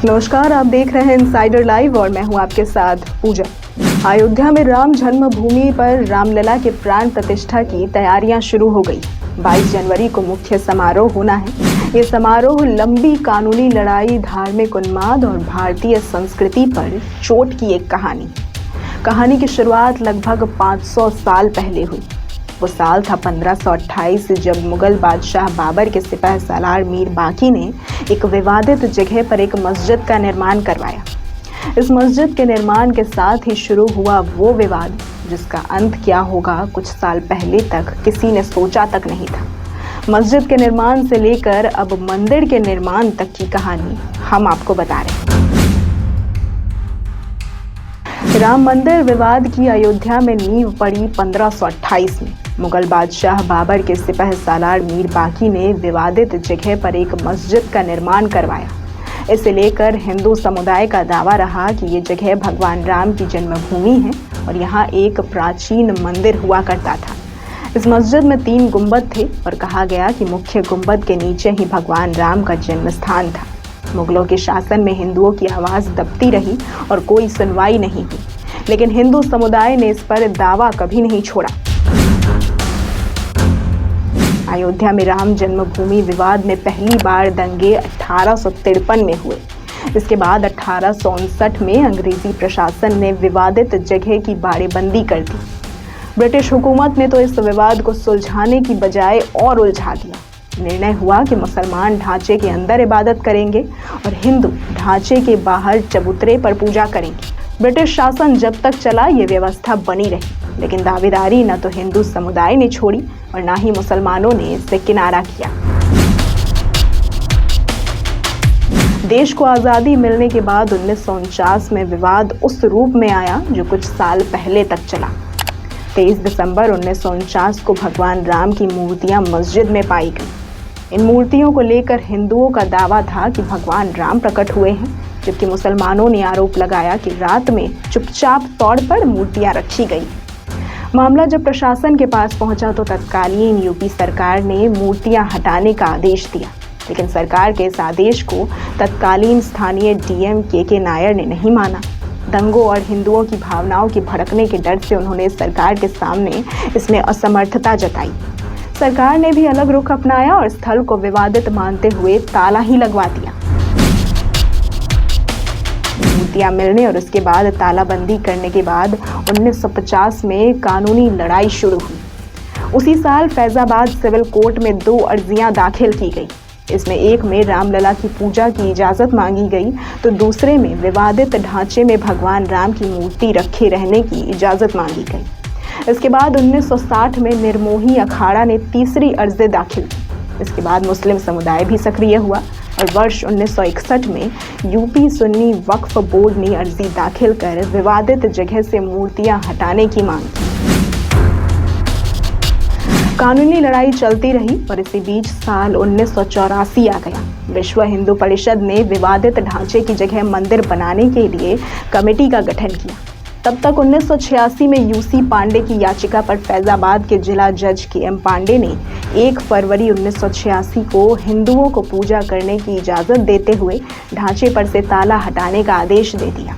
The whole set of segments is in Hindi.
नमस्कार, आप देख रहे हैं इनसाइडर लाइव और मैं हूं आपके साथ पूजा। अयोध्या में राम जन्मभूमि पर रामलला के प्राण प्रतिष्ठा की तैयारियां शुरू हो गई। 22 जनवरी को मुख्य समारोह होना है। ये समारोह लंबी कानूनी लड़ाई, धार्मिक उन्माद और भारतीय संस्कृति पर चोट की एक कहानी की शुरुआत लगभग 500 साल पहले हुई। वो साल था 1528, जब मुगल बादशाह बाबर के सिपह सालार मीर बाकी ने एक विवादित जगह पर एक मस्जिद का निर्माण करवाया। इस मस्जिद के निर्माण के साथ ही शुरू हुआ वो विवाद जिसका अंत क्या होगा कुछ साल पहले तक किसी ने सोचा तक नहीं था। मस्जिद के निर्माण से लेकर अब मंदिर के निर्माण तक की कहानी हम आपको बता रहे हैं। राम मंदिर विवाद की अयोध्या में नींव पड़ी 1528 में। मुगल बादशाह बाबर के सिपह सालार मीर बाकी ने विवादित जगह पर एक मस्जिद का निर्माण करवाया। इसे लेकर हिंदू समुदाय का दावा रहा कि ये जगह भगवान राम की जन्मभूमि है और यहाँ एक प्राचीन मंदिर हुआ करता था। इस मस्जिद में 3 गुंबद थे और कहा गया कि मुख्य गुंबद के नीचे ही भगवान राम का जन्म स्थान था। मुगलों के शासन में हिंदुओं की आवाज़ दबती रही और कोई सुनवाई नहीं हुई, लेकिन हिंदू समुदाय ने इस पर दावा कभी नहीं छोड़ा। अयोध्या में राम जन्मभूमि विवाद में पहली बार दंगे 1853 में हुए। इसके बाद 1859 में अंग्रेजी प्रशासन ने विवादित जगह की बाड़ेबंदी कर दी। ब्रिटिश हुकूमत ने तो इस विवाद को सुलझाने की बजाय और उलझा दिया। निर्णय हुआ कि मुसलमान ढांचे के अंदर इबादत करेंगे और हिंदू ढांचे के बाहर चबूतरे पर पूजा करेंगे। ब्रिटिश शासन जब तक चला ये व्यवस्था बनी रही, लेकिन दावेदारी न तो हिंदू समुदाय ने छोड़ी और न ही मुसलमानों ने इससे किनारा किया। देश को आज़ादी मिलने के बाद 1949 में विवाद उस रूप में आया जो कुछ साल पहले तक चला। 23 दिसंबर 1949 को भगवान राम की मूर्तियां मस्जिद में पाई गई। इन मूर्तियों को लेकर हिंदुओं का दावा था कि भगवान राम प्रकट हुए हैं, जबकि मुसलमानों ने आरोप लगाया कि रात में चुपचाप तौर पर मूर्तियां रखी गई। मामला जब प्रशासन के पास पहुंचा तो तत्कालीन यूपी सरकार ने मूर्तियां हटाने का आदेश दिया, लेकिन सरकार के इस आदेश को तत्कालीन स्थानीय डीएम के नायर ने नहीं माना। दंगों और हिंदुओं की भावनाओं के भड़कने के डर से उन्होंने सरकार के सामने इसमें असमर्थता जताई। सरकार ने भी अलग रुख अपनाया और स्थल को विवादित मानते हुए ताला ही लगवा दिया। मूर्तियां मिलने और उसके बाद तालाबंदी करने के बाद 1950 में कानूनी लड़ाई शुरू हुई। उसी साल फैजाबाद सिविल कोर्ट में 2 अर्जियां दाखिल की गई। इसमें एक में रामलला की पूजा की इजाज़त मांगी गई तो दूसरे में विवादित ढांचे में भगवान राम की मूर्ति रखे रहने की इजाज़त मांगी गई। इसके बाद 1960 में निर्मोही अखाड़ा ने तीसरी अर्जी दाखिल की। इसके बाद मुस्लिम समुदाय भी सक्रिय हुआ और वर्ष 1961 में यूपी सुन्नी वक्फ बोर्ड ने अर्जी दाखिल कर विवादित जगह से मूर्तियां हटाने की मांग की। कानूनी लड़ाई चलती रही और इसी बीच साल 1984 आ गया। विश्व हिंदू परिषद ने विवादित ढांचे की जगह मंदिर बनाने के लिए कमेटी का गठन किया। तब तक 1986 में यूसी पांडे की याचिका पर फैजाबाद के जिला जज के.एम. पांडे ने 1 फरवरी 1986 को हिंदुओं को पूजा करने की इजाज़त देते हुए ढांचे पर से ताला हटाने का आदेश दे दिया।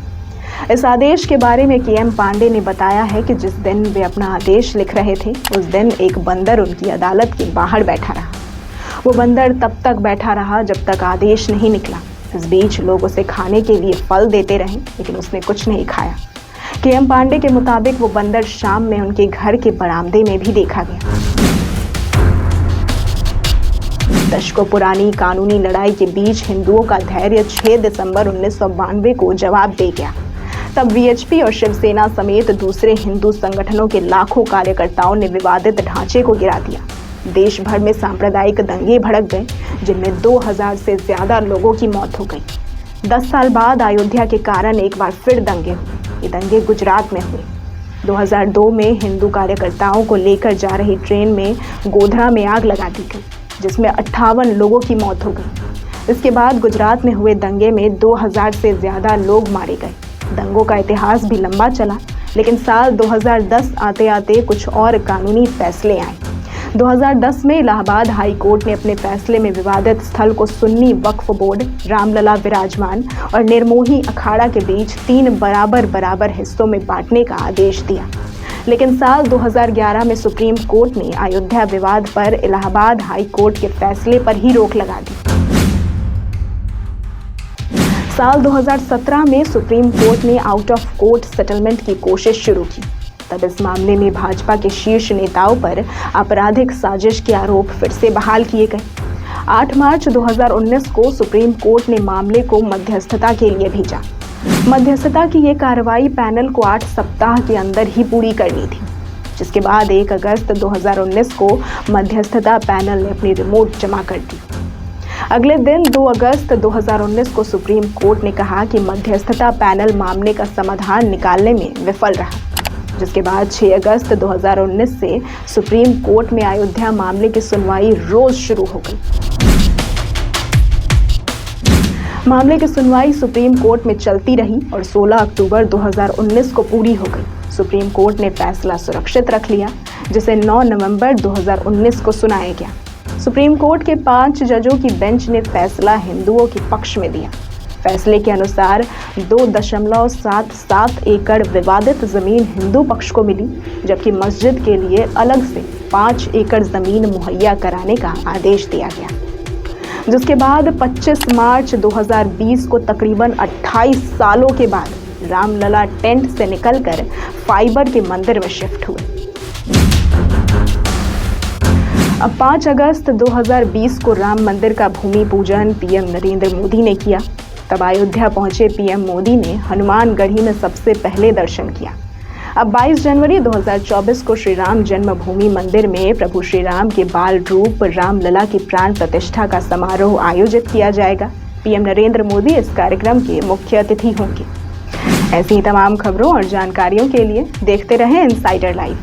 इस आदेश के बारे में के.एम. पांडे ने बताया है कि जिस दिन वे अपना आदेश लिख रहे थे उस दिन एक बंदर उनकी अदालत के बाहर बैठा रहा। वो बंदर तब तक बैठा रहा जब तक आदेश नहीं निकला। इस बीच लोग उसे खाने के लिए फल देते रहे, लेकिन उसने कुछ नहीं खाया। के.एम. पांडे के मुताबिक वो बंदर शाम में उनके घर के बरामदे में भी देखा गया। दशकों पुरानी कानूनी लड़ाई के बीच हिंदुओं का धैर्य 6 दिसंबर 1992 को जवाब दे गया। तब वीएचपी और शिवसेना समेत दूसरे हिंदू संगठनों के लाखों कार्यकर्ताओं ने विवादित ढांचे को गिरा दिया। देश भर में सांप्रदायिक दंगे भड़क गए, जिनमें 2000 से ज्यादा लोगों की मौत हो गई। 10 साल बाद अयोध्या के कारण एक बार फिर दंगे हुए। ये दंगे गुजरात में हुए। 2002 में हिंदू कार्यकर्ताओं को लेकर जा रही ट्रेन में गोधरा में आग लगा दी गई, जिसमें 58 लोगों की मौत हो गई। इसके बाद गुजरात में हुए दंगे में 2000 से ज़्यादा लोग मारे गए। दंगों का इतिहास भी लंबा चला, लेकिन साल 2010 आते आते कुछ और कानूनी फैसले आए। 2010 में इलाहाबाद हाई कोर्ट ने अपने फैसले में विवादित स्थल को सुन्नी वक्फ बोर्ड, रामलला विराजमान और निर्मोही अखाड़ा के बीच 3 बराबर हिस्सों में बांटने का आदेश दिया। लेकिन साल 2011 में सुप्रीम कोर्ट ने अयोध्या विवाद पर इलाहाबाद हाई कोर्ट के फैसले पर ही रोक लगा दी। साल 2017 में सुप्रीम कोर्ट ने आउट ऑफ कोर्ट सेटलमेंट की कोशिश शुरू की। तब इस मामले में भाजपा के शीर्ष नेताओं पर आपराधिक साजिश के आरोप फिर से बहाल किए गए। 8 मार्च 2019 को सुप्रीम कोर्ट ने मामले को मध्यस्थता के लिए भेजा। मध्यस्थता की ये कार्रवाई पैनल को 8 सप्ताह के अंदर ही पूरी करनी थी, जिसके बाद 1 अगस्त 2019 को मध्यस्थता पैनल ने अपनी रिपोर्ट जमा कर दी। अगले दिन 2 अगस्त 2019 को सुप्रीम कोर्ट ने कहा कि मध्यस्थता पैनल मामले का समाधान निकालने में विफल रहा, जिसके बाद 6 अगस्त 2019 से सुप्रीम कोर्ट में अयोध्या मामले की सुनवाई रोज शुरू हो गई। मामले की सुनवाई सुप्रीम कोर्ट में चलती रही और 16 अक्टूबर 2019 को पूरी हो गई। सुप्रीम कोर्ट ने फैसला सुरक्षित रख लिया, जिसे 9 नवंबर 2019 को सुनाया गया। सुप्रीम कोर्ट के 5 जजों की बेंच ने फैसला हिंदुओं के पक्ष में दिया। फैसले के अनुसार 2.77 एकड़ विवादित जमीन हिंदू पक्ष को मिली, जबकि मस्जिद के लिए अलग से 5 एकड़ जमीन मुहैया कराने का आदेश दिया गया। जिसके बाद 25 मार्च 2020 को तकरीबन 28 सालों के बाद रामलला टेंट से निकलकर फाइबर के मंदिर में शिफ्ट हुए। अब 5 अगस्त 2020 को राम मंदिर का भूमि पूजन पीएम नरेंद्र मोदी ने किया। तब अयोध्या पहुंचे पीएम मोदी ने हनुमानगढ़ी में सबसे पहले दर्शन किया। अब 22 जनवरी 2024 को श्री राम जन्मभूमि मंदिर में प्रभु श्री राम के बाल रूप रामलला की प्राण प्रतिष्ठा का समारोह आयोजित किया जाएगा। पीएम नरेंद्र मोदी इस कार्यक्रम के मुख्य अतिथि होंगे। ऐसी ही तमाम खबरों और जानकारियों के लिए देखते रहें इनसाइडर लाइव।